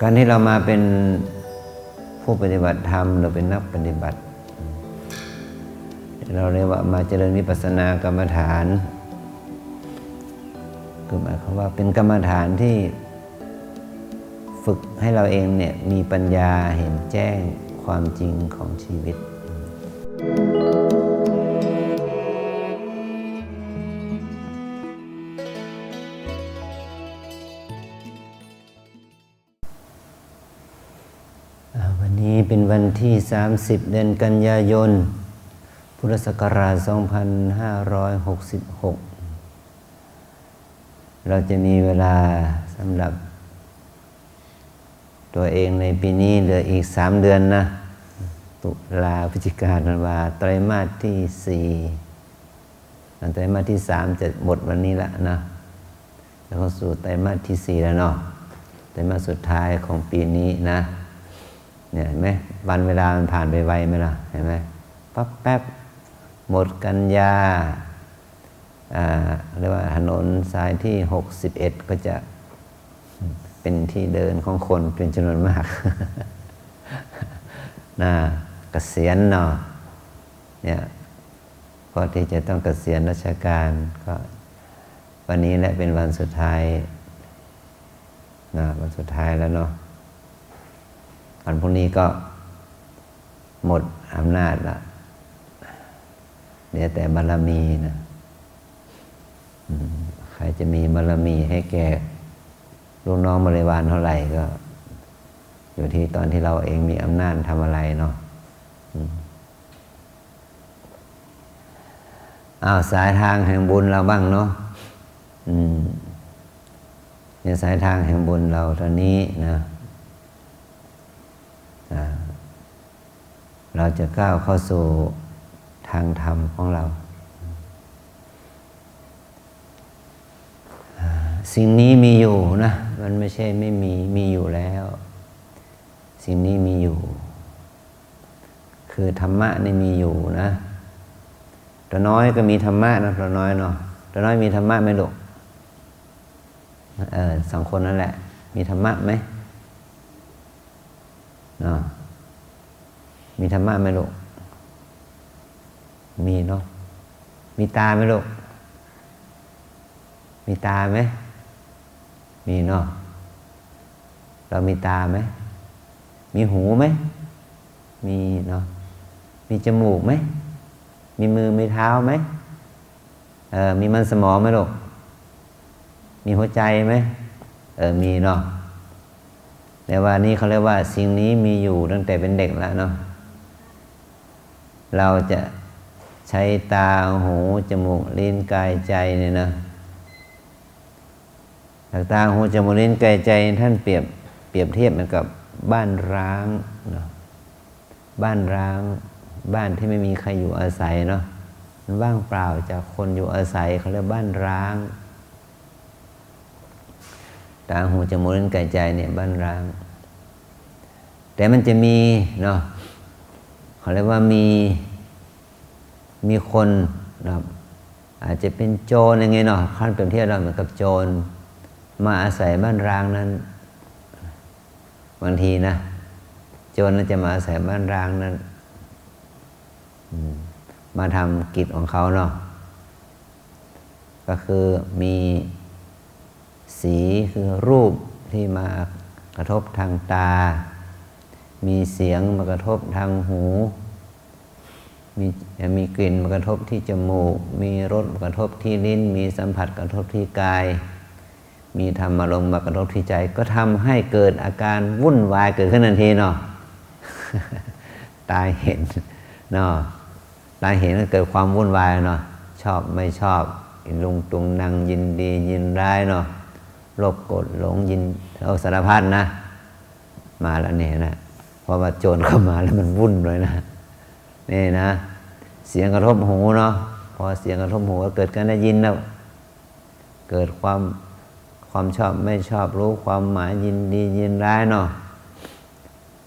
การที่เรามาเป็นผู้ปฏิบัติธรรมหรือเป็นนักปฏิบัติเราเรียกว่ามาเจริญวิปัสสนากรรมฐานคือหมายความว่าเป็นกรรมฐานที่ฝึกให้เราเองเนี่ยมีปัญญาเห็นแจ้งความจริงของชีวิตวันนี้เป็นวันที่30เดือนกันยายนพุทธศักราช2566เราจะมีเวลาสำหรับตัวเองในปีนี้เหลืออีก3เดือนนะตุลาพฤศจิกายนธันวาไตรมาสที่4ไตรมาสที่3จะหมดวันนี้ละนะแล้วก็สู่ไตรมาสที่4แล้วเนาะไตรมาสสุดท้ายของปีนี้นะเนี่ยเห็นไหมวันเวลามันผ่านไปไวไหมล่ะเห็นไหมปั๊บแป๊บหมดกันยาเรียกว่าถนนสายที่61ก็จะเป็นที่เดินของคนเป็นจำนวนมากน่าเกษียณเนาะเนี่ยพอที่จะต้องเกษียณราชการก็วันนี้แหละเป็นวันสุดท้ายนะวันสุดท้ายแล้วเนาะวันพรุ่งนี้ก็หมดอำนาจละเหลือแต่บารมีนะใครจะมีบารมีให้แก่ลูกน้องบริวารเท่าไหร่ก็อยู่ที่ตอนที่เราเองมีอำนาจทำอะไรเนาะสายทางแห่งบุญเราบ้างเนาะเนี่ยสายทางแห่งบุญเราตอนนี้นะเราจะก้าวเข้าสู่ทางธรรมของเราสิ่งนี้มีอยู่นะมันไม่ใช่ไม่มีอยู่แล้วสิ่งนี้มีอยู่คือธรรมะนี่มีอยู่นะตัวน้อยก็มีธรรมะนะตัวน้อยเนาะตัวน้อยมีธรรมะไหมลูก2 คนนั่นแหละมีธรรมะไหมเนาะมีธรรมะไหมลูกมีเนาะมีตาไหมลูกมีตาไหมมีเนาะเรามีตาไหมมีหูไหมมีเนาะมีจมูกไหมมีมือมีเท้าไหมมีมันสมองไหมลูกมีหัวใจไหมมีเนาะแต่ว่านี่เขาเรียกว่าสิ่งนี้มีอยู่ตั้งแต่เป็นเด็กแล้วเนาะเราจะใช้ตาหูจมูกลิ้นกายใจเนี่ยนะตาหูจมูกลิ้นกายใจท่านเปรียบเทียบเหมือนกับบ้านร้างเนาะบ้านร้างบ้านที่ไม่มีใครอยู่อาศัยเนาะมันว่างเปล่าจากคนอยู่อาศัยเขาเรียกบ้านร้างตาหูจมูกลิ้นกายใจเนี่ยบ้านร้างแต่มันจะมีเนาะเขาเรียกว่ามีคนนะอาจจะเป็นโจรยังไงเนาะขั้นเปรียบเทียบเราเหมือนกับโจรมาอาศัยบ้านร้างนั้นบางทีนะโจรจะมาอาศัยบ้านร้างนั้นมาทำกิจของเขาเนาะก็คือมีสีคือรูปที่มากระทบทางตามีเสียงมากระทบทางหูมีกลิ่นมากระทบที่จมูกมีรสมากระทบที่ลิ้นมีสัมผัสกระทบที่กายมีธรรมารมณ์มากระทบที่ใจก็ทำให้เกิดอาการวุ่นวายเกิดขึ้นทันทีเนาะ ตาเห็นเนาะตาเห็นก็เกิดความวุ่นวายเนาะชอบไม่ชอบลุงตุงนังยินดียินร้ายเนาะโลภโกรธหลงยินสารพัดนะมาแล้วเนี่ยนะพอมาโจรเข้ามาแล้วมันวุ่นเลยนะนี่นะเสียงกระทบหูเนาะพอเสียงกระทบหูก็เกิดการได้ยินแล้วเกิดความชอบไม่ชอบรู้ความหมายยินดียินร้ายเนาะ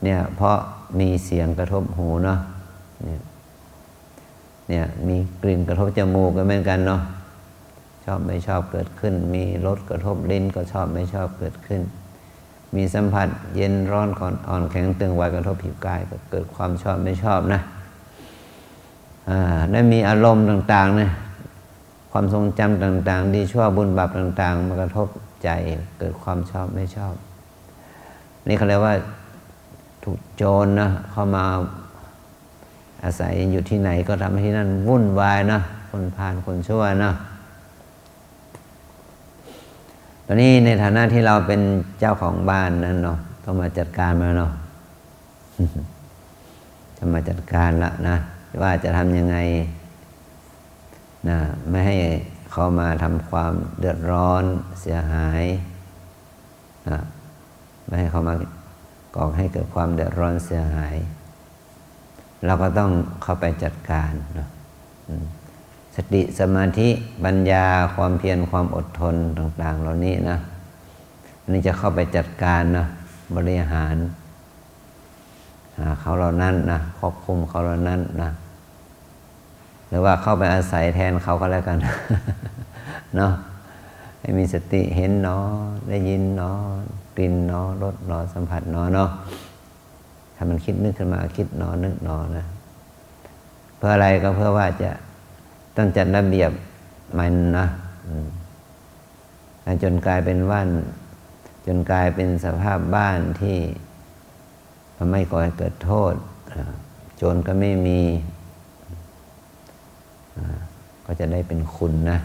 เนี่ยเพราะมีเสียงกระทบหูเนาะเนี่ยมีกลิ่นกระทบจมูกก็เหมือนกันเนาะชอบไม่ชอบเกิดขึ้นมีรสกระทบลิ้นก็ชอบไม่ชอบเกิดขึ้น มีสัมผัสเย็นร้อนอ่อนแข็งตึงไหวกระทบผิวกายก็เกิดความชอบไม่ชอบนะได้มีอารมณ์ต่างๆนะความทรงจำต่างๆดีชั่วบุญบาปต่างๆมากระทบใจเกิดความชอบไม่ชอบนี่เขาเรียกว่าถูกโจรนะเข้ามาอาศัยอยู่ที่ไหนก็ทำให้ที่นั่นวุ่นวายนะคนพาลคนชั่วนะตอนนี้ในฐานะที่เราเป็นเจ้าของบ้านนั้นเนาะต้องมาจัดการมาเนาะ จะมาจัดการละนะว่าจะทำยังไงนะไม่ให้เขามาทำความเดือดร้อนเสียหายนะไม่ให้เขามาก่อให้เกิดความเดือดร้อนเสียหายเราก็ต้องเข้าไปจัดการนะสติสมาธิปัญญาความเพียรความอดทนต่างๆเหล่านี้นะอันนี้จะเข้าไปจัดการนะบริหารเขาเหล่านั้นนะควบคุมเขาเหล่านั้นนะหรือว่าเข้าไปอาศัยแทนเขาก็แล้วกัน เนาะให้มีสติเห็นเนาะได้ยินเนาะกลิ่นเนาะรสเนาะสัมผัสเนาะถ้ามันคิดนึกขึ้นมาคิดเนาะนึกเนาะนะเพื่ออะไรก็เพื่อว่าจะต้องจัดระเบียบมันนะจนกลายเป็นว่านจนกลายเป็นสภาพบ้านที่ไม่ก่อให้เกิดโทษโจรก็ไม่มีก็จะได้เป็นคุณนะ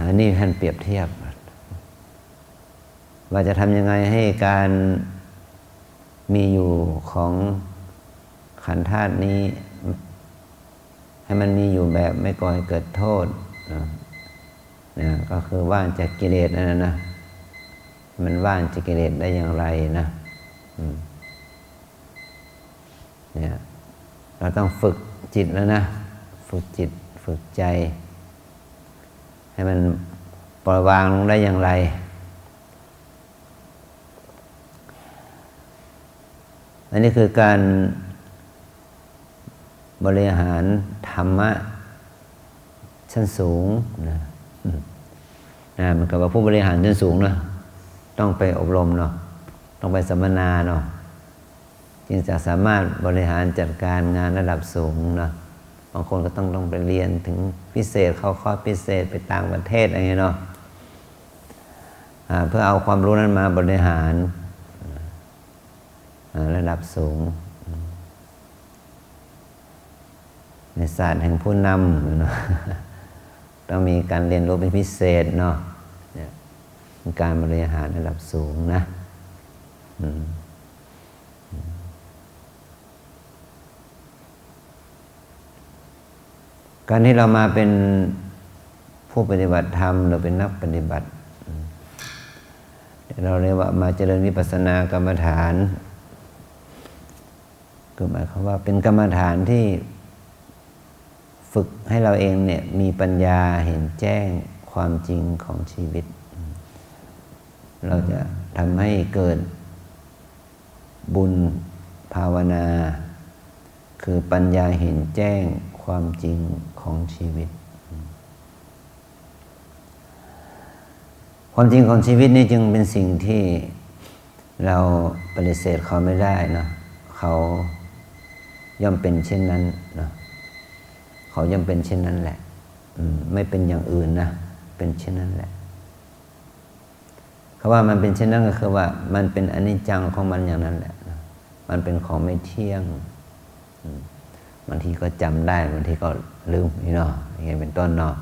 อันนี้ท่านเปรียบเทียบว่าจะทำยังไงให้การมีอยู่ของขันธ์ธาตุนี้ให้มันมีอยู่แบบไม่ก่อให้เกิดโทษนะก็คือว่างจากกิเลสนั่นนะมันว่างจากกิเลสได้อย่างไรนะเนี่ยเราต้องฝึกจิตแล้วนะฝึกจิตฝึกใจให้มันปล่อยวางลงได้อย่างไรอันนี้คือการบริหารธรรมะชั้นสูงนะมันก็ว่าผู้บริหารชั้นสูงเนาะต้องไปอบรมเนาะต้องไปสัมมนาเนาะจึงจะสามารถบริหารจัดการงานระดับสูงเนาะบางคนก็ต้องไปเรียนถึงพิเศษเข้าคอร์สพิเศษไปต่างประเทศอะไรเงี้ยเนาะเพื่อเอาความรู้นั้นมาบริหารระดับสูงในศาสตร์แห่งผู้นำเนาะต้องมีการเรียนรู้เป็นพิเศษเนาะการบริหารระดับสูงนะการที่เรามาเป็นผู้ปฏิบัติธรรมหรือเป็นนักปฏิบัติเราเรียกว่ามาเจริญวิปัสสนากรรมฐานก็หมายความว่าเป็นกรรมฐานที่ฝึกให้เราเองเนี่ยมีปัญญาเห็นแจ้งความจริงของชีวิตเราจะทำให้เกิดบุญภาวนาคือปัญญาเห็นแจ้งความจริงของชีวิตความจริงของชีวิตนี่จึงเป็นสิ่งที่เราปฏิเสธเขาไม่ได้นะเขาย่อมเป็นเช่นนั้นนะเขาย่อมเป็นเช่นนั้นแหละไม่เป็นอย่างอื่นนะเป็นเช่นนั้นแหละคำว่ามันเป็นเช่นนั้นก็คือว่ามันเป็นอนิจจังของมันอย่างนั้นแหละมันเป็นของไม่เที่ยงบางทีก็จำได้บางทีก็ลืมนี่เนาะอย่างเงี้ยเป็นต้นเนาะ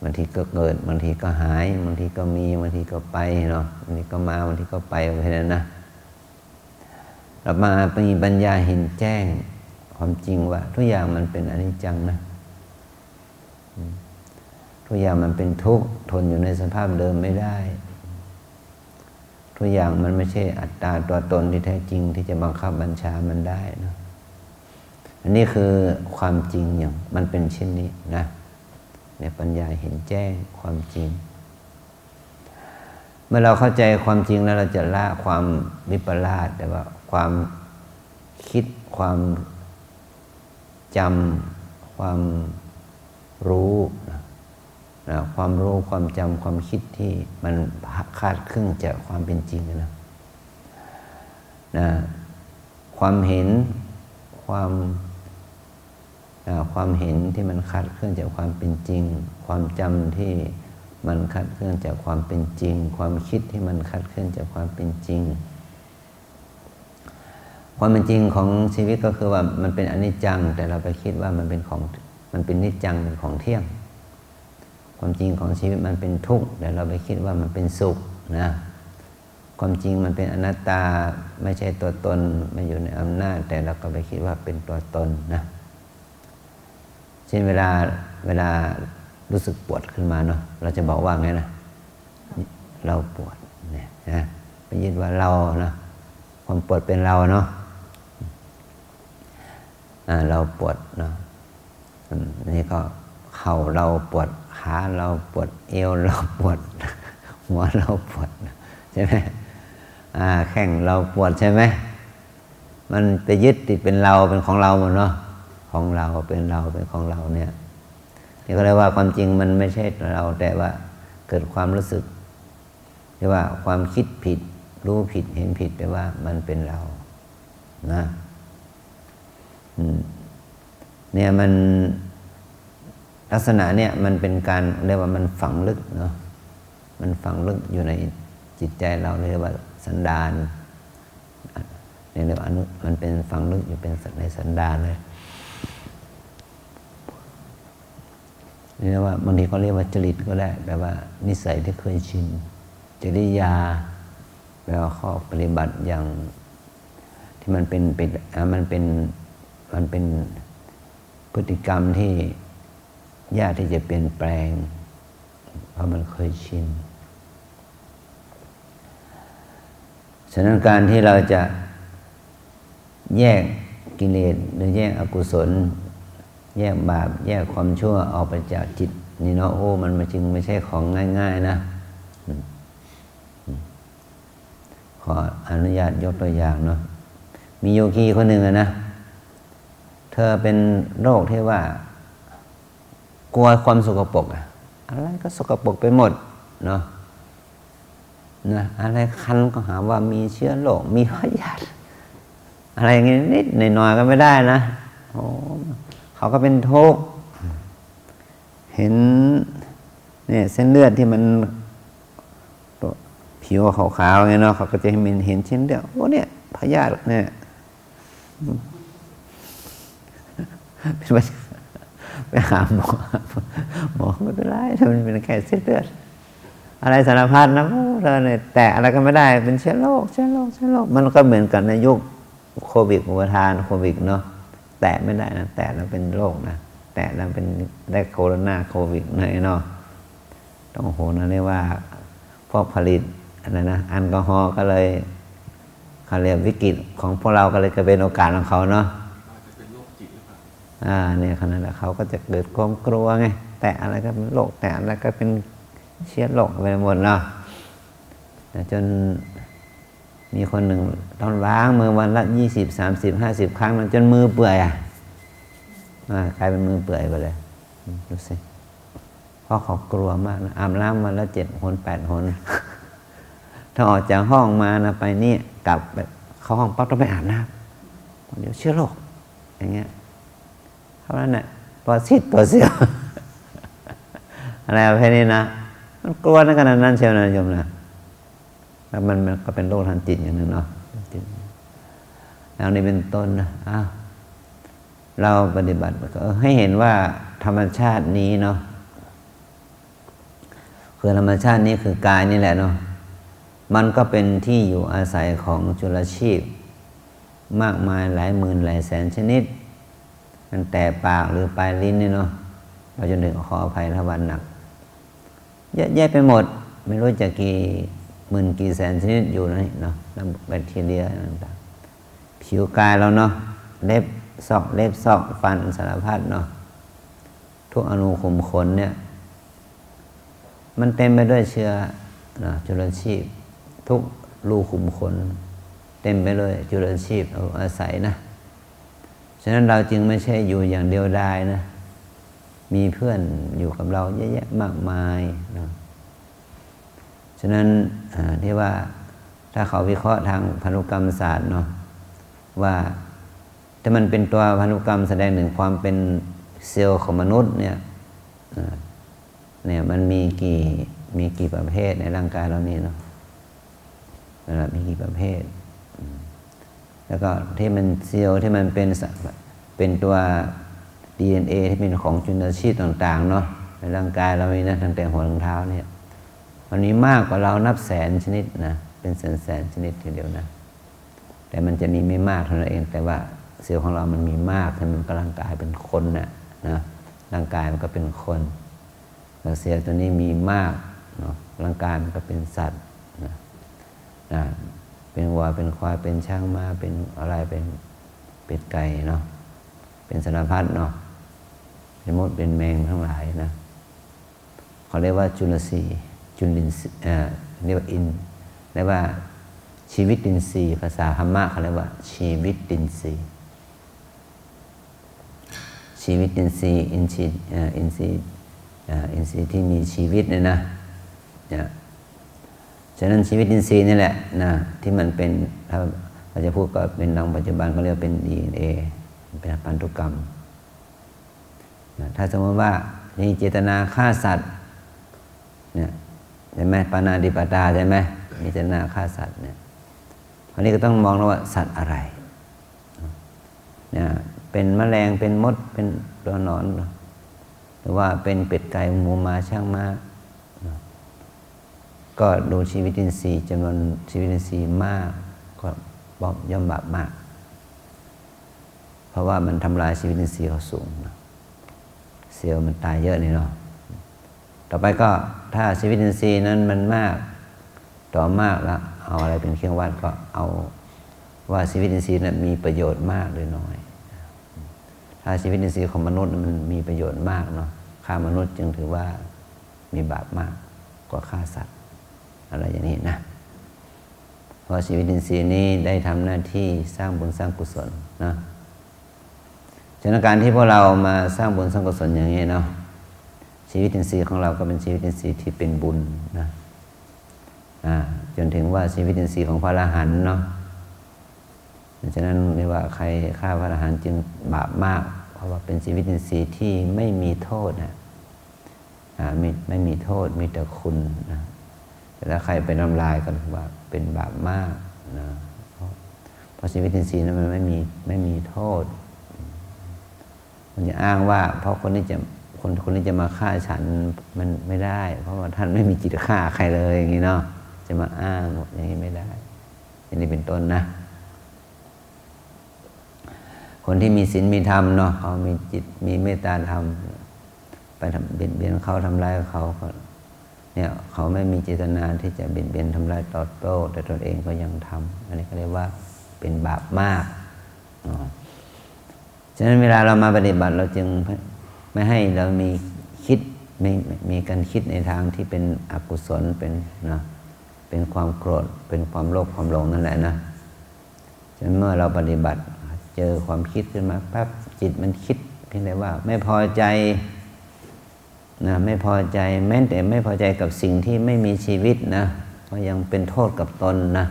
บางทีก็เกิดบางทีก็หายบางทีก็มีบางทีก็ไปเนาะบางทีก็มาบางทีก็ไปแค่นั้นนะเรามามีปัญญาเห็นแจ้งความจริงว่าทุกอย่างมันเป็นอนิจจังนะทุกอย่างมันเป็นทุกข์ทนอยู่ในสภาพเดิมไม่ได้ทุกอย่างมันไม่ใช่อัตตาตัวตนที่แท้จริงที่จะบังคับบัญชามันได้นะอันนี้คือความจริงอย่างมันเป็นเช่นนี้นะในปัญญาเห็นแจ้งความจริงเมื่อเราเข้าใจความจริงแล้วเราจะละความวิปลาสแต่ว่าความคิดความจำความรู้ ความรู้ความจำความคิดที่มันคาดเคลื่อนจากความเป็นจริงนะความเห็นความเห็นที่มันคาดเคลื่อนจากความเป็นจริงความจำที่มันคาดเคลื่อนจากความเป็นจริงความคิดที่มันคาดเคลื่อนจากความเป็นจริงความเป็นจริงของชีวิตก็คือว่ามันเป็นอนิจจังแต่เราไปคิดว่ามันเป็นนิจจังเป็นของเที่ยงความจริงของชีวิตมันเป็นทุกข์แต่เราไปคิดว่ามันเป็นสุขนะความจริงมันเป็นอนัตตาไม่ใช่ตัวตนไม่อยู่ในอำนาจแต่เราก็ไปคิดว่าเป็นตัวตนนะเช่นเวลารู้สึกปวดขึ้นมาเนาะเราจะบอกว่าไงนะเราปวดเนี่ยนะไปยึดว่าเรานะความปวดเป็นเราเนาะเราปวดเนาะนี่ก็เข่าเราปวดขาเราปวดเอวเราปวดหัวเราปวดใช่ไหมแข้งเราปวดใช่ไหมมันไปยึดติดเป็นเราเป็นของเราหมดเนาะของเราเป็นเราเป็นของเราเนี่ยนี่ก็เรียกว่าความจริงมันไม่ใช่เราแต่ว่าเกิดความรู้สึกเรียกว่าความคิดผิดรู้ผิดเห็นผิดไปว่ามันเป็นเรานะเนี่ยมันลักษณะเนี่ยมันเป็นการเรียกว่ามันฝังลึกเนาะมันฝังลึกอยู่ในจิตใจเราเรียกว่าสันดานเรียกว่ามันเป็นฝังลึกอยู่เป็นในสันดานเลยเรียกว่าบางทีเขาเรียกว่าจริตก็ได้แปลว่านิสัยที่เคยชินจริยาแปลว่าข้อปฏิบัติอย่างที่มันเป็นพฤติกรรมที่ยากที่จะเปลี่ยนแปลงเพราะมันเคยชินฉะนั้นการที่เราจะแยกกิเลสหรือแยกอกุศลแยกบาปแยกความชั่วออกไปจากจิตนี่เนาะมันจึงไม่ใช่ของง่ายๆนะขออนุญาตยกตัวอย่างเนาะมีโยคีคนหนึ่งนะเธอเป็นโรคที่ว่ากลัวความสกปรกอะไรก็สกปรกไปหมดเนาะนะอะไรคันก็หาว่ามีเชื้อโรคมีพยาธิอะไรอย่างนี้นิดหน่อยก็ไม่ได้นะเขาก็เป็นทุกข์เห็นเนี่ยเส้นเลือดที่มันผิวขาวๆไงเนาะเขาก็จะเห็นเส้นเลือดเนี่ยพยาธิเนี่ยไปหาหมอไม่เป็นไรถ้ามันเป็นแค่เส้นเลือดอะไรสารพัดนะเราเนี่ยแตะอะไรก็ไม่ได้เป็นเชื้อโรคมันก็เหมือนกันในยุคโควิดอุปทานโควิดเนาะแตะไม่ได้นะแตะแล้วเป็นโรคนะแตะแล้วเป็นได้โคโรนาโควิดเนาะต้องโหนะเรียกว่าพวกผลิตอะไรนะแอลกอฮอล์ก็เลยเขาเรียกวิกฤตของพวกเราก็เลยจะเป็นโอกาสของเขาเนาะเนี่ยขนาดนั้นเขาก็จะเกิดความกลัวไงแตะอะไรก็เป็นโรคแตะอะไรก็เป็นเชื้อโรคไปหมดเนาะจนมีคนหนึ่งต้องล้างมือวันละ20, 30, 50 ครั้งจนมือเปื่อยกลายเป็นมือเปื่อยไปเลยดูสิเพราะเขากลัวมากนะอาบน้ำวันละ7 หน 8 หนถ้าออกจากห้องมานะไปนี่กลับเข้าห้องปั๊บต้องไปอาบน้ำเดี๋ยวเชื้อโรคอย่างเงี้ยเพราะนั้นน่ะตัวซีดตัวเสียวอะไรประเภทนี้นะมันกลัวในขนาดนั้นเชียวนะโยมนะแล้วมันก็เป็นโรคทางจิตอย่างหนึ่งเนาะแล้วนี่เป็นต้นนะเราปฏิบัติให้เห็นว่าธรรมชาตินี้เนาะคือธรรมชาตินี้คือกายนี่แหละเนาะมันก็เป็นที่อยู่อาศัยของจุลชีพมากมายหลายหมื่นหลายแสนชนิดมันแต่ปากหรือปลายลิ้นนี่เนาะเราจนถึงขออภัยถ้าวันหนักเยอะแยะไปหมดไม่รู้จะกี่หมื่นกี่แสนชนิดอยู่นะเนาะแบคทีเรียต่างๆผิวกายเราเนาะเล็บซอกฟันสารพัดเนาะทุกอนูขุมขนเนี่ยมันเต็มไปด้วยเชื้อนะจุลชีพทุกรูขุมขนเต็มไปด้วยจุลชีพอาศัยนะฉะนั้นเราจึงไม่ใช่อยู่อย่างเดียวดายนะ มีเพื่อนอยู่กับเราเยอะแยะมากมายนะฉะนั้นที่ว่าถ้าเขาวิเคราะห์ทางพันธุกรรมศาสตร์เนาะว่าถ้ามันเป็นตัวพันธุกรรมแสดงถึงความเป็นเซลล์ของมนุษย์เนี่ยมันมีกี่ประเภทในร่างกายเรานี่เนาะมีกี่ประเภทแล้วก็ที่มันเซลล์ที่มันเป็นตัว DNA ที่เป็นของจุลชีพต่างๆเนาะในร่างกายเรามีนะตั้งแต่หัวถึงเท้าเนี่ยวันนี้มากกว่าเรานับแสนชนิดนะเป็นแสนชนิดทีเดียวนะแต่มันจะมีไม่มากเท่านั้นเองแต่ว่าเซลล์ของเรามันมีมากมันก็ร่างกายเป็นคนนะร่างกายมันก็เป็นคนแล้วเซลล์ตัวนี้มีมากเนาะร่างกายมันก็เป็นสัตว์นะเป็นวัวเป็นควายเป็นช้างม้าเป็นอะไรเป็นเป็ดไก่เนาะเป็นสารพัดเนาะเป็นมดเป็นแมงทั้งหลายนะเขาเรียกว่าจุลทรีย์จุลินทรีย์เรียกว่าเรียกว่าชีวิตอินทรีย์ภาษาพม่าเขาเรียกว่าชีวิตอินทรีย์ชีวิตอินทรีย์อินทรีย์ที่มีชีวิตเนี่ยนะฉะนั้นชีวิตอินทรีย์นี่แหละนะที่มันเป็นถ้าเราจะพูดก็เป็นทางปัจจุบันก็เรียกเป็น DNA เป็นพันธุกรรมถ้าสมมติว่ามีเจตนาฆ่าสัตว์เนี่ยใช่ไหมปาณาติปาตาใช่ไหมมีเจตนาฆ่าสัตว์เนี่ยคราวนี้ก็ต้องมองว่าสัตว์อะไรเนี่ยเป็นแมลงเป็นมดเป็นตัวหนอนหรือว่าเป็นเป็ดไก่หมูหมาช่างม้าก็ดูชีวิตอินทรีย์จำนวนชีวิตอินทรีย์มากก็ย่อมบาปมากเพราะว่ามันทำลายชีวิตอินทรีย์เขาสูงเซลล์มันตายเยอะนี่เนาะต่อไปก็ถ้าชีวิตอินทรีย์นั้นมันมากต่อมากแล้วเอาอะไรเป็นเครื่องวัดก็เอาว่าชีวิตอินทรีย์นั้นมีประโยชน์มากหรือน้อยถ้าชีวิตอินทรีย์ของมนุษย์มันมีประโยชน์มากเนาะฆ่ามนุษย์จึงถือว่ามีบาปมากกว่าฆ่าสัตว์อะไรอย่างนี้นะเพราะชีวิตอินทรีย์นี้ได้ทำหน้าที่สร้างบุญสร้างกุศลนะฉะนั้นการที่พวกเรามาสร้างบุญสร้างกุศลอย่างนี้เนาะชีวิตอินทรีย์ของเราก็เป็นชีวิตอินทรีย์ที่เป็นบุญนะจนถึงว่าชีวิตอินทรีย์ของพระอรหันต์เนาะฉะนั้นเรียกว่าใครฆ่าพระอรหันต์จึงบาปมากเพราะว่าเป็นชีวิตอินทรีย์ที่ไม่มีโทษนะไม่มีโทษมีแต่คุณนะแต่ถ้าใครไปทำลายก็ถือว่าเป็นบาปมากนะเพราะชีวิตอินทรีย์นั้นมันไม่มีโทษมันจะอ้างว่าเพราะคนนี้จะมาฆ่าฉันมันไม่ได้เพราะว่าท่านไม่มีจิตฆ่าใครเลยอย่างนี้เนาะจะมาอ้างอย่างนี้ไม่ได้อย่างนี้เป็นต้นนะคนที่มีศีลมีธรรมเนาะเขามีจิตมีเมตตาธรรมไปเบียดเบียนเขาทำร้ายเขาเนี่ยเขาไม่มีเจตนาที่จะเบียดเบียนทำร้ายตอบโต้แต่ตนเองก็ยังทำอันนี้ก็เรียกว่าเป็นบาปมากฉะนั้นเวลาเรามาปฏิบัติเราจึงไม่ให้เรามีการคิดในทางที่เป็นอกุศลเป็นความโกรธเป็นความโลภความหลงนั่นแหละนะฉะนั้นเมื่อเราปฏิบัติเจอความคิดขึ้นมาปั๊บจิตมันคิดเพียงแต่ว่าไม่พอใจนะไม่พอใจแม้แต่ไม่พอใจกับสิ่งที่ไม่มีชีวิตนะก็ยังเป็นโทษกับตนนะ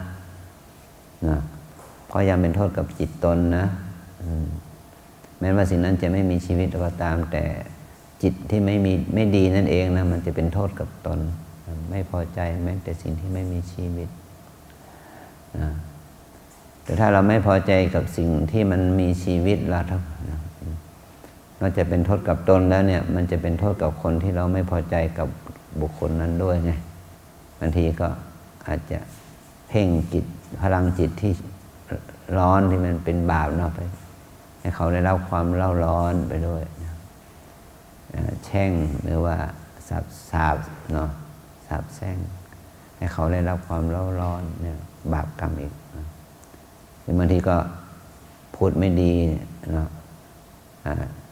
ก็ยังเป็นโทษกับจิตตนนะแม้ว่าสิ่งนั้นจะไม่มีชีวิตก็ตามแต่จิตที่ไม่ดีนั่นเองนะมันจะเป็นโทษกับตนไม่พอใจแม้แต่สิ่งที่ไม่มีชีวิตแต่ถ้าเราไม่พอใจกับสิ่งที่มันมีชีวิตเรานอกจากเป็นโทษกับตนแล้วเนี่ยมันจะเป็นโทษกับคนที่เราไม่พอใจกับบุคคลนั้นด้วยไงบางทีก็อาจจะเพ่งจิตพลังจิตที่ร้อนที่มันเป็นบาปเนาะไปให้เขาได้รับความเล่าร้อนไปด้วยแช่งหรือว่าสาบเนาะสาบแช่งให้เขาได้รับความเล่าร้อนเนี่ยบาปกรรมอีกบางทีก็พูดไม่ดีเนาะ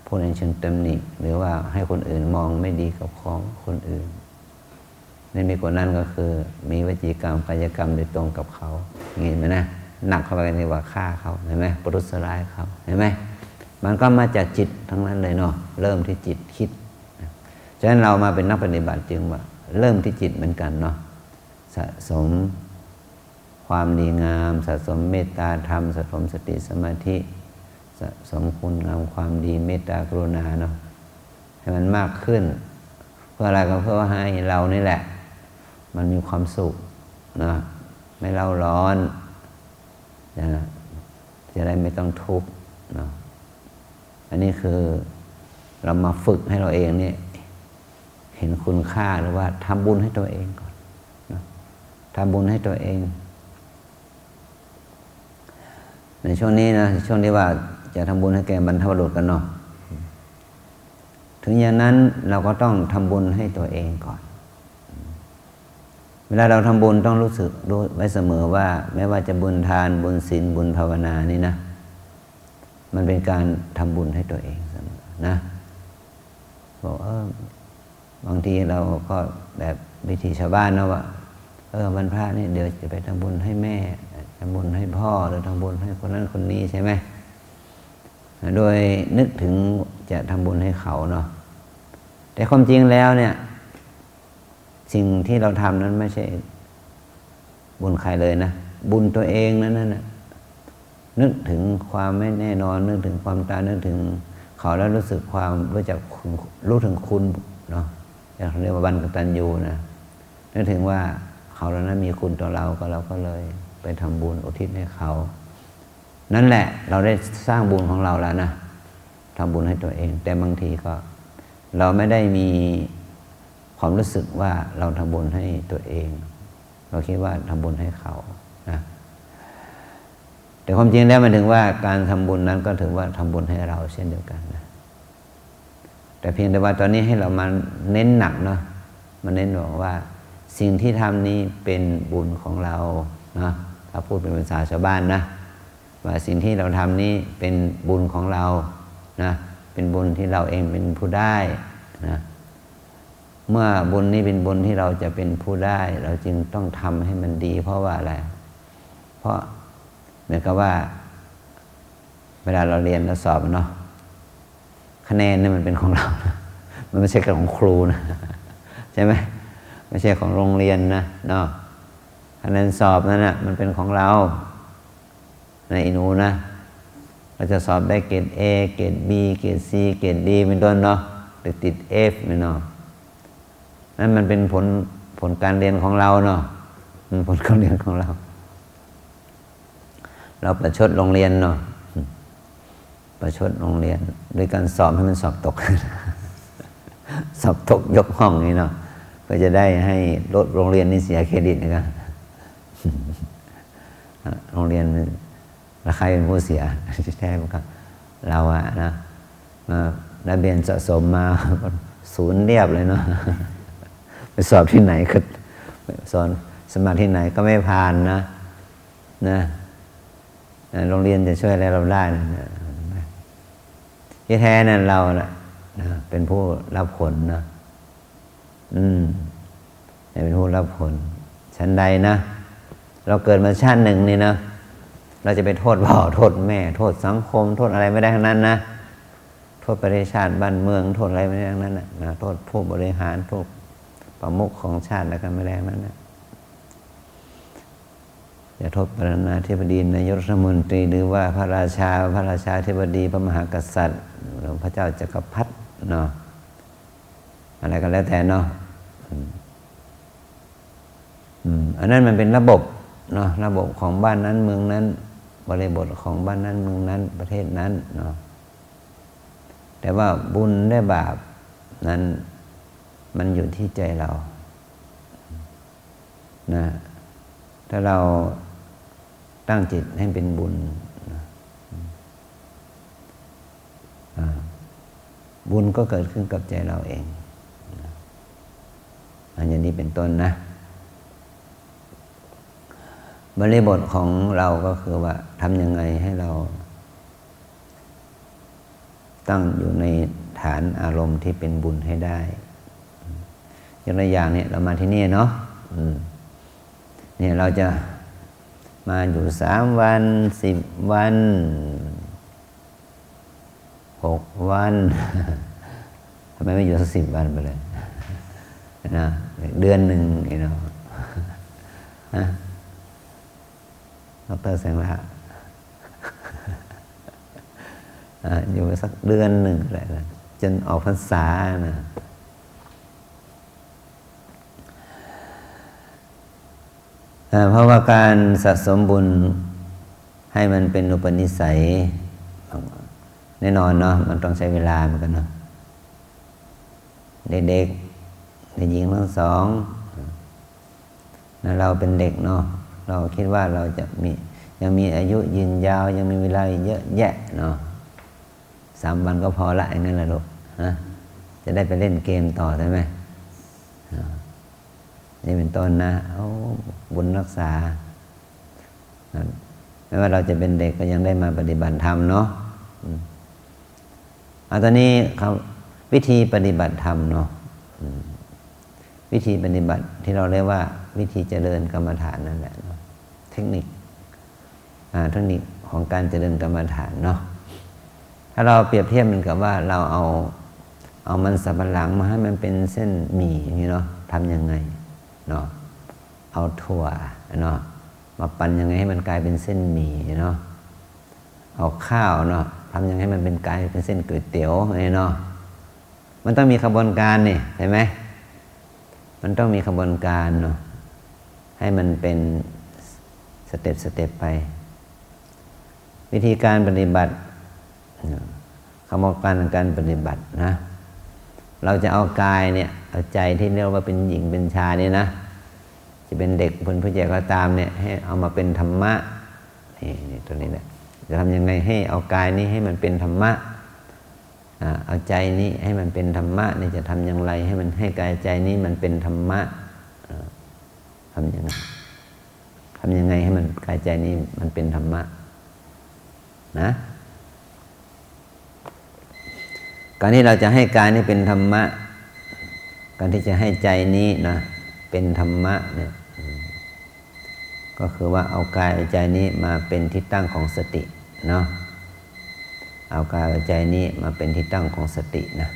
พูดในเชิงตำหนิหรือว่าให้คนอื่นมองไม่ดีกับของคนอื่นในมีกว่านั้นก็คือมีวจีกรรมกายกรรมโดยตรงกับเขาอย่างนี้ไหมนะหนักเข้าไปในว่าฆ่าเขาเห็นไหมประทุษร้ายเขาเห็นไหมมันก็มาจากจิตทั้งนั้นเลยเนาะเริ่มที่จิตคิด ฉะนั้นเรามาเป็นนักปฏิบัติจึงว่าเริ่มที่จิตเหมือนกันเนาะสะสมความดีงามสะสมเมตตาธรรมสะสมสติสมาธิสะสมคุณงามความดีเมตตากรุณาเนาะให้มันมากขึ้นเพื่ออะไรก็เพื่อว่าให้เรานี่แหละมันมีความสุขนะไม่เล่าร้อนนะจะได้ไม่ต้องทุกข์เนาะอันนี้คือเรามาฝึกให้เราเองเนี่ยเห็นคุณค่าหรือว่าทำบุญให้ตัวเองก่อนนะทำบุญให้ตัวเองในช่วงนี้นะช่วงที่ว่าจะทำบุญให้แก่บรรพบุรุษกันเนาะถึงอย่างนั้นเราก็ต้องทำบุญให้ตัวเองก่อนเวลาเราทำบุญต้องรู้สึกรู้ไว้เสมอว่าไม่ว่าจะบุญทานบุญศีลบุญภาวนานี่นะมันเป็นการทำบุญให้ตัวเองเสมอนะบอกบางทีเราก็แบบวิธีชาวบ้านนะว่าวันพระนี่เดี๋ยวจะไปทำบุญให้แม่ทำบุญให้พ่อหรือทำบุญให้คนนั้นคนนี้ใช่ไหมโดยนึกถึงจะทำบุญให้เขาเนาะแต่ความจริงแล้วเนี่ยสิ่งที่เราทำนั้นไม่ใช่บุญใครเลยนะบุญตัวเองนั่นน่ะนึกถึงความไม่แน่นอนนึกถึงความตายนึกถึงเขาแล้วรู้สึกความรู้จักรู้ถึงคุณเนาะอย่างเรียกว่าบัณฑิตัญญูนะนึกถึงว่าเขาแล้วนั้นมีคุณต่อเราก็เลยไปทำบุญอุทิศให้เขานั่นแหละเราได้สร้างบุญของเราแล้วนะทำบุญให้ตัวเองแต่บางทีก็เราไม่ได้มีความรู้สึกว่าเราทำบุญให้ตัวเองเราคิดว่าทำบุญให้เขานะแต่ความจริงแล้วมันถึงว่าการทำบุญนั้นก็ถือว่าทำบุญให้เราเช่นเดียวกันนะแต่เพียงแต่ว่าตอนนี้ให้เรามาเน้นหนักเนาะมาเน้นบอกว่าสิ่งที่ทำนี้เป็นบุญของเรานะถ้าพูดเป็นภาษาชาวบ้านนะว่าสิ่งที่เราทำนี้เป็นบุญของเรานะเป็นบุญที่เราเองเป็นผู้ได้นะเมื่อบุญนี้เป็นบุญที่เราจะเป็นผู้ได้เราจึงต้องทำให้มันดีเพราะว่าอะไรเพราะเหมือนกับว่าเวลาเราเรียนเราสอบเนาะคะแนนนี่มันเป็นของเรานะมันไม่ใช่ของครูนะใช่ไหมไม่ใช่ของโรงเรียนนะเนาะคะแนนสอบนั่นนะมันเป็นของเราในอินูนะเราจะสอบได้เกรด A เกรด B เกรด C เกรด D เป็นต้นเนาะหรือติด F เนาะนั่นมันเป็นผลการเรียนของเราเนาะผลการเรียนของเราประชดโรงเรียนเนาะประชดโรงเรียนโดยการสอบให้มันสอบตก สอบตกยกห้องนี่เนาะเพื่อจะได้ให้ลดโรงเรียนนี่เสียเครดิตนะครับ โรงเรียนแล้วใครเป็นผู้เสียแท้ๆครับเราอะนะนักเรียนสะสมมาศูนย์เรียบเลยเนาะไปสอบที่ไหนก็สอนสมัครที่ไหนก็ไม่ผ่านนะโรงเรียนจะช่วยอะไรเราได้นะที่แท้นั้นเรานะเป็นผู้รับผลนะเป็นผู้รับผลชั้นใดนะเราเกิดมาชาติหนึ่งนี่นะเราจะไปโทษพ่อโทษแม่โทษสังคมโทษอะไรไม่ได้ทั้งนั้นนะโทษประเทศชาติบ้านเมืองโทษอะไรไม่ได้ทั้งนั้นนะโทษผู้บริหารโทษประมุขของชาติแล้วกันไม่ได้ทั้งนั้นนะอย่าโทษประธานาธิบดีนายกรัฐมนตรีหรือว่าพระราชาธิบดีพระมหากษัตริย์หรือพระเจ้าจักรพรรดิเนาะอะไรก็แล้วแต่เนาะอันนั้นมันเป็นระบบเนาะระบบของบ้านนั้นเมืองนั้นบริบทของบ้านนั้นเมืองนั้นประเทศนั้นเนาะแต่ว่าบุญและบาปนั้นมันอยู่ที่ใจเรานะถ้าเราตั้งจิตให้เป็นบุญบุญก็เกิดขึ้นกับใจเราเองอันนี้เป็นต้นนะบริบทของเราก็คือว่าทำยังไงให้เราตั้งอยู่ในฐานอารมณ์ที่เป็นบุญให้ได้อย่างตัวอย่างเนี่ยเรามาที่นี่เนาะเนี่ยเราจะมาอยู่3 วัน10 วัน6 วัน ทำไมไม่อยู่สัก10 วันไปเลยนะเดือนหนึ่งเนาะดร.แสงละอยู่สักเดือนหนึ่งอะไรนะจนออกพรรษานะเพราะว่าการสะสมบุญให้มันเป็นอุปนิสัยแน่นอนเนาะมันต้องใช้เวลาเหมือนกันเนาะเด็กๆเด็กหญิงทั้งสองนะเราเป็นเด็กเนาะเราคิดว่าเราจะยังมีอายุยืนยาวยังมีเวลาเยอะแยะเนาะ3 วันก็พอละอย่างนั้นแหละลูกนะจะได้ไปเล่นเกมต่อใช่ไหมนี่เป็นต้นนะเอาบุญรักษาไม่ว่าเราจะเป็นเด็กก็ยังได้มาปฏิบัติธรรมเนาะตอนนี้ครับวิธีปฏิบัติธรรมเนาะวิธีปฏิบัติที่เราเรียกว่าวิธีเจริญกรรมฐานนั่นแหละเทคนิคของการเจริญกรรมฐานเนาะถ้าเราเปรียบเทียบมันกับว่าเราเอามันสับปะหลังมาให้มันเป็นเส้นหมี่อย่างนี้เนาะทำยังไงเนาะเอาถั่วเนาะมาปั่นยังไงให้มันกลายเป็นเส้นหมี่เนาะเอาข้าวเนาะทำยังไงให้มันเป็นกลายเป็นเส้นก๋วยเตี๋ยวเนาะมันต้องมีขบวนการนี่ใช่ไหมมันต้องมีขบวนการเนาะให้มันเป็นสเต็ปไปวิธีการปฏิบัติขบวนการในการปฏิบัตินะเราจะเอากายเนี่ยเอาใจที่เรียกว่าเป็นหญิงเป็นชายนี่นะจะเป็นเด็กเป็นผู้ใหญ่ก็ตามเนี่ยให้เอามาเป็นธรรมะนี่ตัวนี้แหละจะทำยังไงให้เอากายนี้ให้มันเป็นธรรมะเอาใจนี้ให้มันเป็นธรรมะนี่จะทำอย่างไรให้มันให้กายใจนี้มันเป็นธรรมะทำยังไงให้มันกายใจนี้มันเป็นธรรมะนะการที่เราจะให้กายนี้เป็นธรรมะการที่จะให้ใจนี้นะเป็นธรรมะเนี่ยก็คือว่าเอากายเอาใจนี้มาเป็นที่ตั้งของสติเนาะเอากายเอาใจนี้มาเป็นที่ตั้งของสตินะ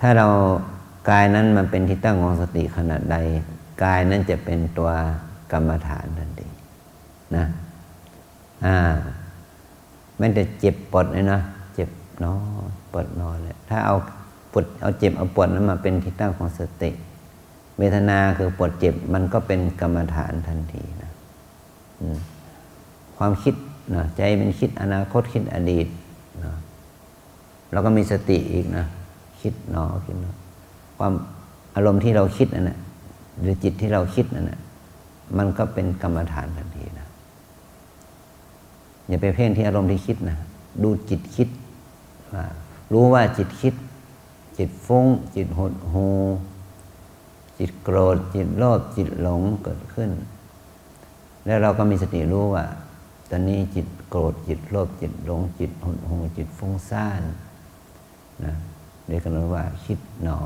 ถ้าเรากายนั้นมันเป็นที่ตั้งของสติขนาดใดกายนั้นจะเป็นตัวกรรมฐานทันทีนะไม่ได้เจ็บปวดเลยนะเจ็บนอนปวดนอนเลยถ้าเอาเจ็บเอาปวดนั้นมาเป็นที่ตั้งของสติเวทนาคือปวดเจ็บมันก็เป็นกรรมฐานทันทีนะความคิดนะใจเป็นคิดอนาคตคิดอดีตนะเราก็มีสติอีกนะคิดหนอความอารมณ์ที่เราคิดนั่นแหละหรือจิตที่เราคิดนั่นแหละมันก็เป็นกรรมฐานทันทีนะอย่าไปเพ่งที่อารมณ์ที่คิดนะดูจิตคิดรู้ว่าจิตคิดจิตฟุ้งจิตหดหู่จิตโกรธจิตโลภจิตหลงเกิดขึ้นแล้วเราก็มีสติรู้ว่าตอนนี้จิตโกรธจิตโลภจิตหลงจิตหดหู่จิตฟุ้งซ่านนะเรียกกันว่าคิดหนอ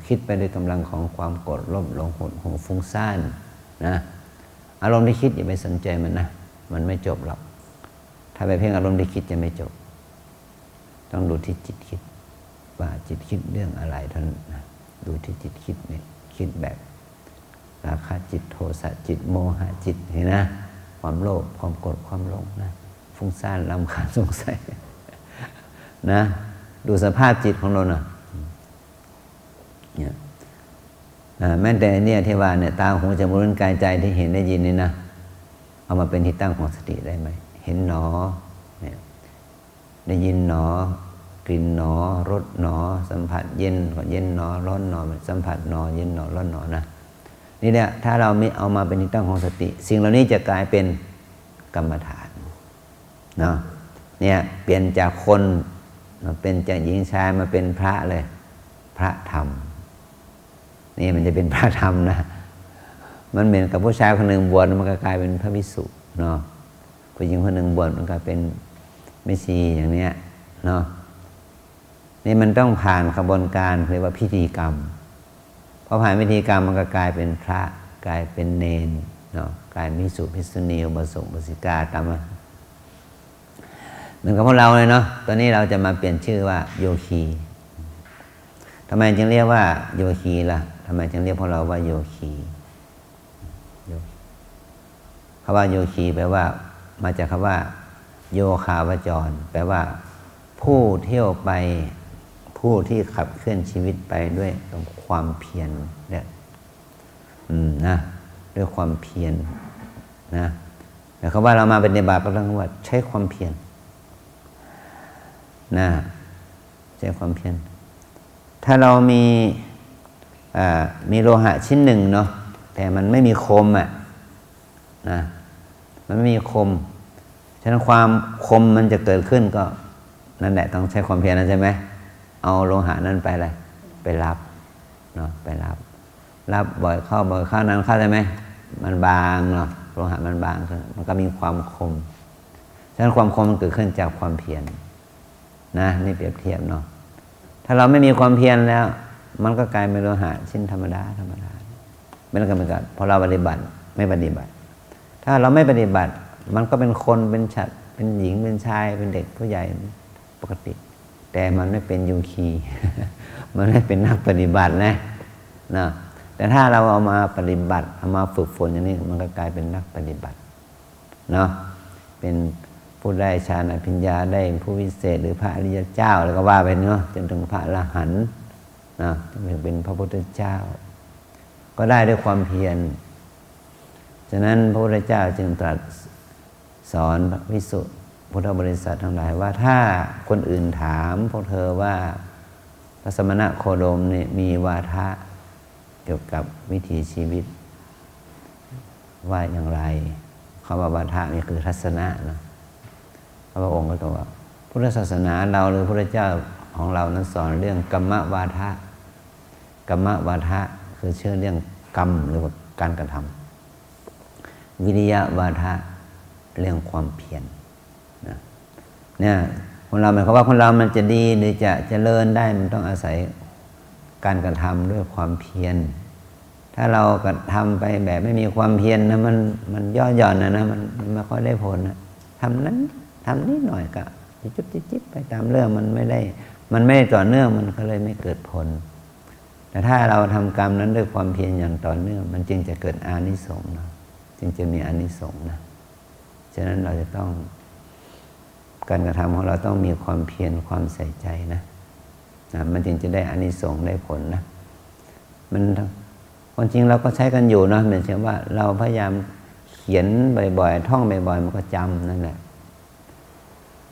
คิดไปด้วยกำลังของความโกรธโลภหลงหดหู่ฟุ้งซ่านนะอารมณ์ที่คิดอย่าไปสนใจมันนะมันไม่จบหรอกถ้าไปเพ่งอารมณ์ที่คิดจะไม่จบต้องดูที่จิตคิดว่าจิตคิดเรื่องอะไรท่านนะดูที่จิตคิดเนี่ยคิดแบบราคะจิตโทสะจิตโมหะจิตเห็นนะความโลภความโกรธความหลงนะฟุ้งซ่านรำคาญสงสัยนะดูสภาพจิตของเรานะเนี่ยแม้แต่เนี่ยที่ว่าเนี่ยตาหูจมูกลิ้นกายใจที่เห็นได้ยินนี่นะเอามาเป็นที่ตั้งของสติได้ไหมเห็นหนอเนี่ยได้ยินหนอกลิ่นหนอรสหนอสัมผัสเย็นก็เย็นหนอร้อนหนอสัมผัสหนอเย็นหนอร้อนหนอนะนี่เนี่ยถ้าเราไม่เอามาเป็นที่ตั้งของสติสิ่งเหล่านี้จะกลายเป็นกรรมฐานเนาะเนี่ยเปลี่ยนจากคนมาเป็นจากหญิงชายมาเป็นพระเลยพระธรรมนี่มันจะเป็นพระธรรมนะมันเหมือนกับผู้ชายคนหนึ่งบวชมันก็กลายเป็นพระภิกษุเนาะผู้หญิงคนหนึ่งบวชมันก็เป็นแม่ชีอย่างเนี้ยเนาะนี่มันต้องผ่านกระบวนการเรียกว่าพิธีกรรมพอผ่านพิธีกรรมมันก็กลายเป็นพระกลายเป็นเณรเนาะกลายเป็นภิกษุภิกษุณีอุบาสกอุบาสิกาตาม เหมือนกับพวกเราเลยเนาะตอนนี้เราจะมาเปลี่ยนชื่อว่าโยคีทำไมจึงเรียกว่าโยคีล่ะทำไมจึงเรียกพวกเราว่าโยคีคำว่าโยคีแปลว่ามาจากคำว่าโยคาวจรแปลว่าผู้เที่ยวไปผู้ที่ขับเคลื่อนชีวิตไปด้วยความเพียรเนี่ยนะด้วยความเพียรนะแต่คำว่าเรามาปฏิบัติก็ต้องว่าใช้ความเพียรนะใช้ความเพียรถ้าเรามีโลหะชิ้นหนึ่งเนาะแต่มันไม่มีคมอ่ะนะมันไม่มีคมฉะนั้นความคมมันจะเกิดขึ้นก็นั่นแหละต้องใช้ความเพียรนะใช่ไหมเอาโลหะนั้นไปอะไรไปรับเนาะไปรับบ่อยเข้านั้นเข้าใช่ไหมมันบางเนาะโลหะมันบางมันก็มีความคมฉะนั้นความคมมันเกิดขึ้นจากความเพียรนะนี่เปรียบเทียบเนาะถ้าเราไม่มีความเพียรแล้วมันก็กลายเป็นโลหะชิ้นธรรมดาไม่ต้องกันพอเราปฏิบัติไม่ปฏิบัติถ้าเราไม่ปฏิบัติมันก็เป็นคนเป็นฉัตรเป็นหญิงเป็นชายเป็นเด็กผู้ใหญ่ปกติแต่มันไม่เป็นโยคี มันไม่เป็นนักปฏิบัตินะแต่ถ้าเราเอามาปฏิบัติเอามาฝึกฝนอย่างนี้มันก็กลายเป็นนักปฏิบัติเนาะเป็นผู้ได้ฌานอภิญญาได้ผู้วิเศษหรือพระอริยเจ้าแล้วก็ว่าไปเนาะจนถึงพระอรหันต์นะเป็นพระพุทธเจ้าก็ได้ด้วยความเพียรฉะนั้นพระพุทธเจ้าจึงตรัสสอนภิกษุพุทธบริษัททั้งหลายว่าถ้าคนอื่นถามพวกเธอว่าพระสมณะโคดมเนี่ยมีวาทะเกี่ยวกับวิถีชีวิตว่าอย่างไรคำว่าวาทะนี่คือทัศนะนะพระองค์ก็ตรัสว่าพุทธศาสนาเราหรือพระพุทธเจ้าของเรานั้นสอนเรื่องกรรมวาทะคือเชื่อเรื่องกรรมหรือว่าการกระทำวิริยะวาทะเรื่องความเพียรเนี่ยคนเราหมายความว่าคนเรามันจะดีหรือจะเจริญได้มันต้องอาศัยการกระทำด้วยความเพียรถ้าเรากระทำไปแบบไม่มีความเพียรนะมันย่อหย่อนนะมันไม่ค่อยได้ผลนะทำนั้นทำนิดหน่อยก็จิ๊บไปตามเรื่องมันไม่ได้ต่อเนื่องมันก็เลยไม่เกิดผลแต่ถ้าเราทำกรรมนั้นด้วยความเพียรอย่างต่อเนื่องมันจึงจะเกิดอานิสงส์นะจึงจะมีอานิสงส์นะฉะนั้นเราจะต้องการกระทำของเราต้องมีความเพียรความใส่ใจนะมันจึงจะได้อานิสงส์ได้ผลนะมันความจริงเราก็ใช้กันอยู่นะเหมือนเช่นว่าเราพยายามเขียนบ่อยๆท่องบ่อยๆมันก็จำนั่นแหละ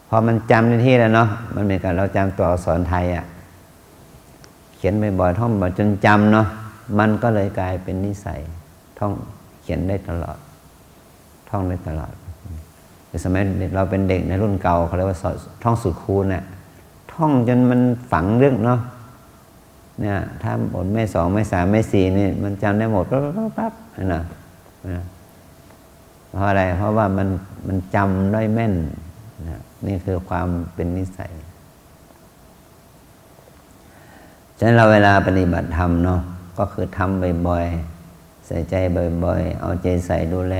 พอมันจำในที่แล้วเนาะมันเหมือนกับเราจำตัวอักษรไทยอ่ะเขียนบ่อยๆท่องบ่อยจนจำเนาะมันก็เลยกลายเป็นนิสัยท่องเขียนได้ตลอดท่องได้ตลอดในสมัยเราเป็นเด็กในรุ่นเก่าเขาเรียกว่าท่องสูตรคูณน่ะท่องจนมันฝังลึกเนาะเนี่ยถ้าบทไม่สองไม่สามไม่สี่นี่มันจำได้หมดปั๊บนะเพราะอะไรเพราะว่ามันจำได้แม่นนะนี่คือความเป็นนิสัยฉะนั้นเราเวลาปฏิบัติธรรมเนาะก็คือทำบ่อยๆใส่ใจบ่อยๆเอาใจใส่ดูแล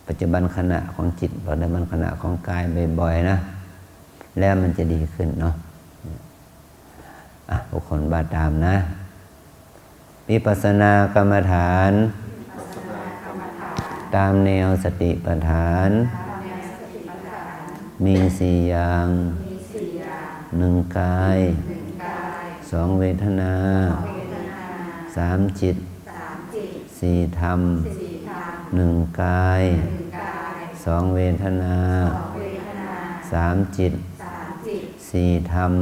ปัจจุบันขณะของจิตปัจจุบันขณะของกายบ่อยๆนะแล้วมันจะดีขึ้นเนาะบุคคลบาตามนะวิปัสสนากรรมฐานตามแนวสติปัฏฐานมีสี่อย่างหนึ่งกายสองเวทนาสามจิตสี่ธรรมหนึ่งกายสองเวทนาสามจิตสี่ธรรม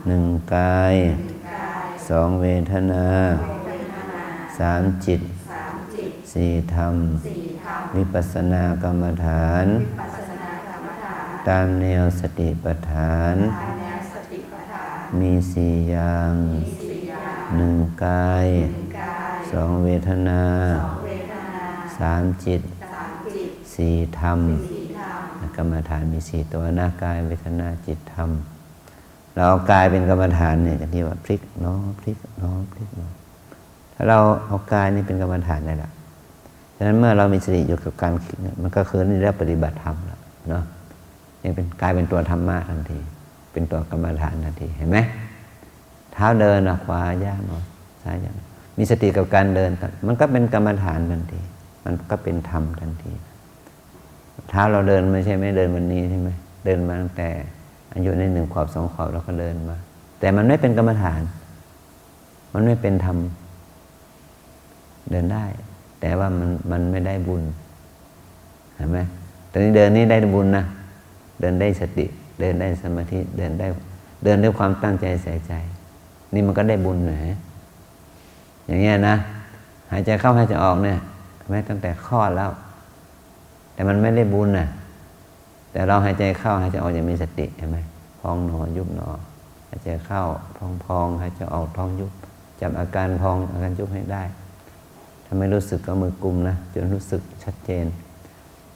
หนึ่งกายสองเวทนาสามจิตสี่ธรรมวิปัสสนากรรมฐานตามแนวสติปัฏฐานมีสี่อย่างหนึ่งกายสองเวทนาสามจิตสี่ธรรมกรรมฐานมีสี่ตัวนะกายเวทนาจิตธรรมเราเอากายเป็นกรรมฐานเนี่ยที่ว่าพลิกเนาะพลิกเนาะพลิกเนาะถ้าเราเอากายนี่เป็นกรรมฐานได้ละฉะนั้นเมื่อเรามีสติอยู่กับการคิดเนี่ยมันก็คือนี่เรียกปฏิบัติธรรมแล้วเนาะ นี่เป็นกลายเป็นตัวธรรมะทันทีเป็นตัวกรรมฐานทันทีเห็นไหมเท้าเดินขวาย่างซ้ายย่างมีสติกับการเดินมันก็เป็นกรรมฐานทันทีมันก็เป็นธรรมทันทีเท้าเราเดินไม่ใช่ไม่เดินวันนี้ใช่ไหมเดินมาตั้งแต่อายุใน1 ขวบ 2 ขวบเราก็เดินมาแต่มันไม่เป็นกรรมฐานมันไม่เป็นธรรมเดินได้แต่ว่ามันไม่ได้บุญเห็นไหมตอนนี้เดินนี่ได้บุญนะเดินได้สติเดินได้สมาธิเดินด้วยความตั้งใจใส่ใจนี่มันก็ได้บุญหน่อยอย่างเงี้ยนะหายใจเข้าหายใจออกเนี่ยแม้ตั้งแต่คลอดแล้วแต่มันไม่ได้บุญนะแต่เราหายใจเข้าหายใจออกอย่างมีสติเห็นไหมพองหนอยุบหนอหายใจเข้าพองหายใจออกท้องยุบจับอาการพองอาการยุบให้ได้ถ้าไม่รู้สึกก็มือกุมนะจนรู้สึกชัดเจน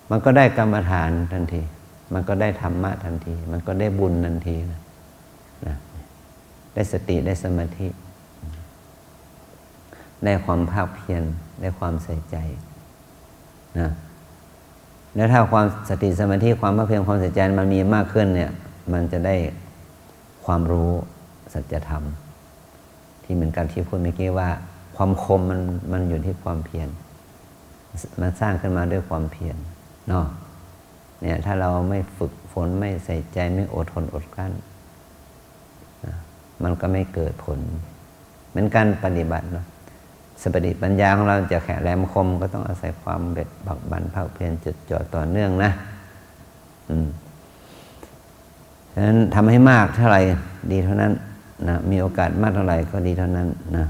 มันก็ได้กรรมฐานทันทีมันก็ได้ธรรมะทันทีมันก็ได้บุญทันทีนะได้สติได้สมาธิได้ความภาคเพียรได้ความใส่ใจนะแล้วถ้าความสติสมาธิความภาคเพียรความใส่ใจมันมีมากขึ้นเนี่ยมันจะได้ความรู้สัจธรรมที่เหมือนกับที่พูดเมื่อกี้ว่าความคมมันอยู่ที่ความเพียรมันสร้างขึ้นมาด้วยความเพียรเนาะเนี่ยถ้าเราไม่ฝึกฝนไม่ใส่ใจไม่อดทนอดกลั้นมันก็ไม่เกิดผลเหมือนการปฏิบัติเนาะสติปัญญาของเราจะแข็งแหลมคมก็ต้องอาศัยความเบ็ดบักบันภาคเพียรจดจ่อต่อเนื่องนะฉะนั้นทำให้มากเท่าไหร่ดีเท่านั้นนะมีโอกาสมากเท่าไหร่ก็ดีเท่านั้นนะ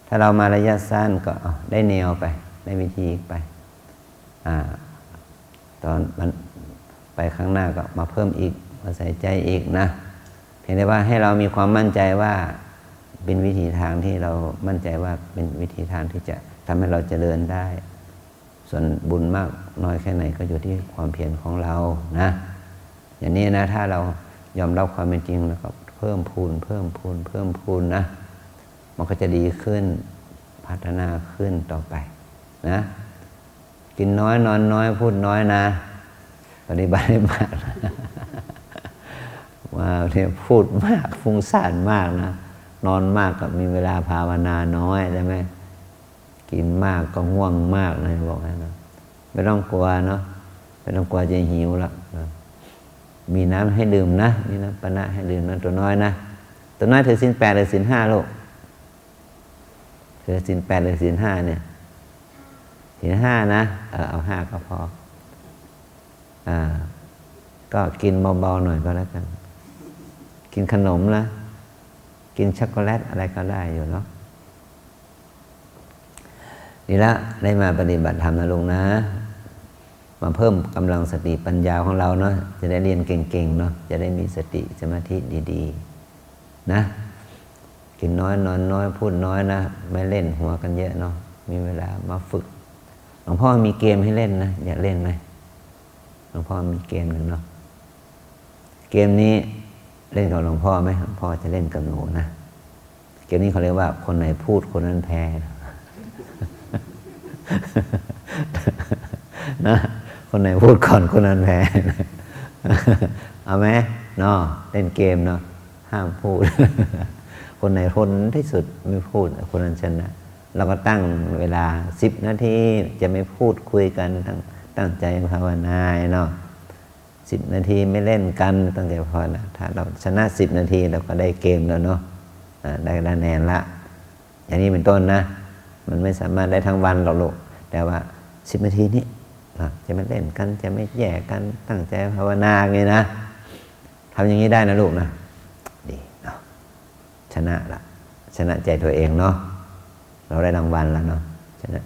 ถ้าเรามาระยะสั้นก็ได้แนวไปได้วิธีไปตอนมันไปข้างหน้าก็มาเพิ่มอีกมาใส่ใจอีกนะเพียงแต่ว่าให้เรามีความมั่นใจว่าเป็นวิธีทางที่เรามั่นใจว่าเป็นวิธีทางที่จะทำให้เราเจริญได้ส่วนบุญมากน้อยแค่ไหนก็อยู่ที่ความเพียรของเรานะอย่างนี้นะถ้าเรายอมรับความเป็นจริงแล้วก็เพิ่มพูนนะมันก็จะดีขึ้นพัฒนาขึ้นต่อไปนะกินน้อยนอนน้อยพูดน้อยนะปฏิบัติมากว่าเนี่ยพูดมากฟุ้งซ่านมากนะนอนมากกับมีเวลาภาวนาน้อยใช่ไหมกินมากก็ง่วงมากเลยบอกให้นะไม่ต้องกลัวเนาะไม่ต้องกลัวจะหิวละมีน้ำให้ดื่มนะมีน้ำปานะให้ดื่มนะตัวน้อยนะตัวน้อยถือศีล 8หรือศีล 5ลูกถือศีล 8หรือศีล 5เนี่ยศีล 5นะเอา5ก็พอก็กินเบาๆหน่อยก็แล้วกันกินขนมนะกินช็อกโกแลตอะไรก็ได้อยู่เนาะดีละได้มาปฏิบัติธรรมนะลุงนะมาเพิ่มกำลังสติปัญญาของเราเนาะจะได้เรียนเก่งๆเนาะจะได้มีสติสมาธิดีๆนะกินน้อยนอนน้อยพูดน้อยนะไม่เล่นหัวกันเยอะเนาะมีเวลามาฝึกหลวงพ่อมีเกมให้เล่นนะอยากเล่นไหมหลวงพ่อมีเกมหนึ่งเนาะเกมนี้เล่นกับหลวงพ่อไหมหลวงพ่อจะเล่นกับหนูนะเกมนี้เขาเรียกว่าคนไหนพูดคนนั้นแพ้นะคนไหนพูดก่อนคนนั้นแพ้เอาไหมเนาะเล่นเกมเนาะห้ามพูดคนไหนทนที่สุดไม่พูดคนนั้นชนะเราก็ตั้งเวลา10 นาทีจะไม่พูดคุยกันตั้งใจภาวนาเนาะ10 นาทีไม่เล่นกันตั้งใจภาวนาถ้าเราชนะ10 นาทีเราก็ได้เกมแล้วเนาะได้คะแนนละอย่างนี้เป็นต้นนะมันไม่สามารถได้ทั้งวันหรอกลูกแต่ว่า10 นาทีนี้จะไม่เล่นกันจะไม่แย่กันตั้งใจภาวนาไงนะทำอย่างนี้ได้นะลูกนะดีเนาะชนะละชนะใจตัวเองเนาะเราได้รางวัลแล้วเนาะชนะ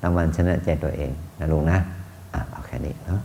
รางวัลชนะใจตัวเองนะลูกนะเอาแค่นี้เนาะ